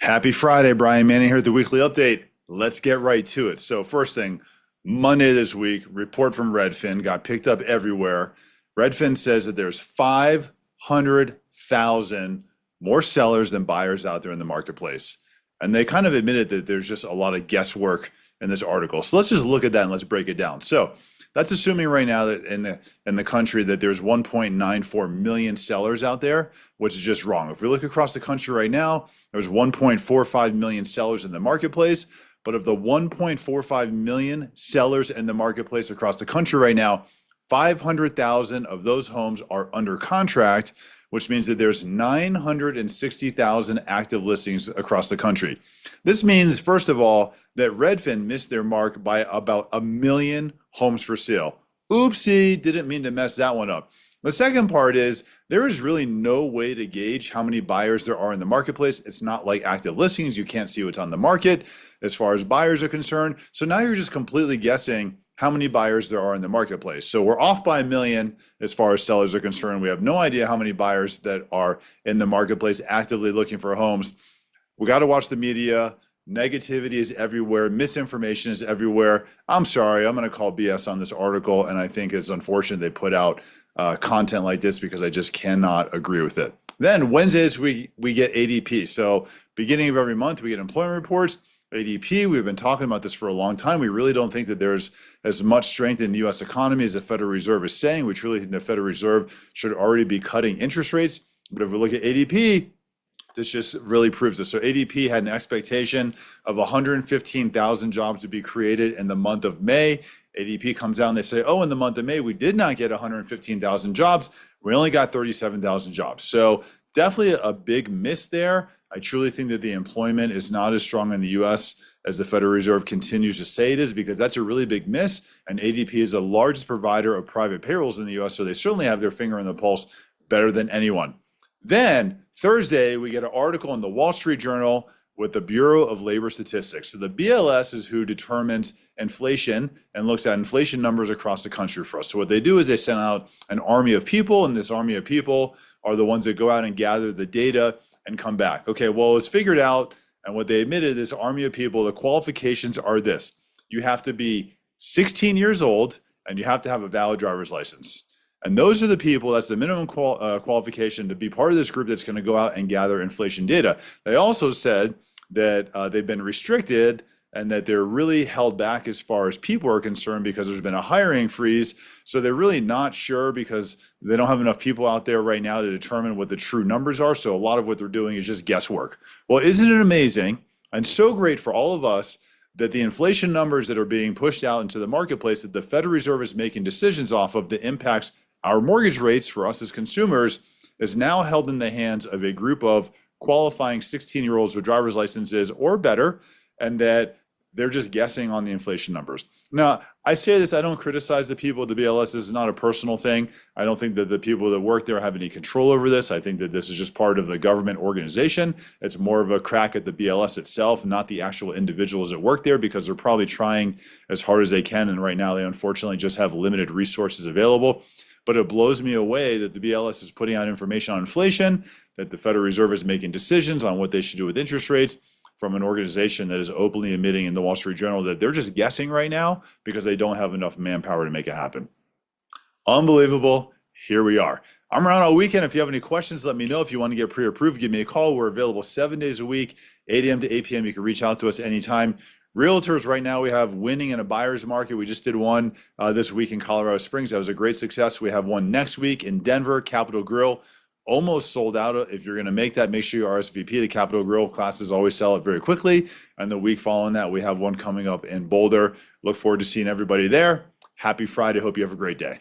Happy Friday, Brian Manning here at the weekly update. Let's get right to it. So, first thing, Monday this week, report from Redfin got picked up everywhere. Redfin says that there's 500,000 more sellers than buyers out there in the marketplace. And they kind of admitted that there's just a lot of guesswork in this article. So let's just look at that and let's break it down. So that's assuming right now that in the country that there's 1.94 million sellers out there, which is just wrong. If we look across the country right now, there's 1.45 million sellers in the marketplace. But of the 1.45 million sellers in the marketplace across the country right now, 500,000 of those homes are under contract, which means that there's 960,000 active listings across the country. This means, first of all, that Redfin missed their mark by about 1 million homes for sale. Oopsie, didn't mean to mess that one up. The second part is there is really no way to gauge how many buyers there are in the marketplace. It's not like active listings. You can't see what's on the market as far as buyers are concerned. So now you're just completely guessing how many buyers there are in the marketplace. So we're off by 1 million as far as sellers are concerned. We have no idea how many buyers that are in the marketplace actively looking for homes. We got to watch the media. Negativity is everywhere. Misinformation is everywhere. I'm sorry, I'm going to call BS on this article, and I think it's unfortunate they put out content like this because I just cannot agree with it. Then Wednesdays, we get ADP. So beginning of every month, we get employment reports. ADP, we've been talking about this for a long time. We really don't think that there's as much strength in the U.S. economy as the Federal Reserve is saying. We truly think the Federal Reserve should already be cutting interest rates. But if we look at ADP, this just really proves this. So ADP had an expectation of 115,000 jobs to be created in the month of May. ADP comes out and they say, oh, in the month of May, we did not get 115,000 jobs. We only got 37,000 jobs. So definitely a big miss there. I truly think that the employment is not as strong in the U.S. as the Federal Reserve continues to say it is, because that's a really big miss. And ADP is the largest provider of private payrolls in the U.S., so they certainly have their finger on the pulse better than anyone. Then Thursday, we get an article in the Wall Street Journal with the Bureau of Labor Statistics. So the BLS is who determines inflation and looks at inflation numbers across the country for us. So what they do is they send out an army of people, and this army of people are the ones that go out and gather the data and come back. Okay, well, it's figured out, and what they admitted, this army of people, the qualifications are this. You have to be 16 years old, and you have to have a valid driver's license. And those are the people, that's the minimum qualification to be part of this group that's going to go out and gather inflation data. They also said that they've been restricted and that they're really held back as far as people are concerned because there's been a hiring freeze. So they're really not sure because they don't have enough people out there right now to determine what the true numbers are. So a lot of what they're doing is just guesswork. Well, isn't it amazing and so great for all of us that the inflation numbers that are being pushed out into the marketplace that the Federal Reserve is making decisions off of that impacts our mortgage rates for us as consumers is now held in the hands of a group of qualifying 16-year-olds with driver's licenses or better, and that they're just guessing on the inflation numbers. Now, I say this, I don't criticize the people at the BLS. This is not a personal thing. I don't think that the people that work there have any control over this. I think that this is just part of the government organization. It's more of a crack at the BLS itself, not the actual individuals that work there, because they're probably trying as hard as they can. And right now, they unfortunately just have limited resources available. But it blows me away that the BLS is putting out information on inflation, that the Federal Reserve is making decisions on what they should do with interest rates from an organization that is openly admitting in the Wall Street Journal that they're just guessing right now because they don't have enough manpower to make it happen. Unbelievable. Here we are. I'm around all weekend. If you have any questions, let me know. If you want to get pre-approved, give me a call. We're available 7 days a week, 8 a.m. to 8 p.m. You can reach out to us anytime. Realtors right now, we have winning in a buyer's market. We just did one this week in Colorado Springs. That was a great success. We have one next week in Denver, Capitol Grill. Almost sold out. If you're going to make that, make sure you RSVP. The Capitol Grill classes always sell it very quickly. And the week following that, we have one coming up in Boulder. Look forward to seeing everybody there. Happy Friday. Hope you have a great day.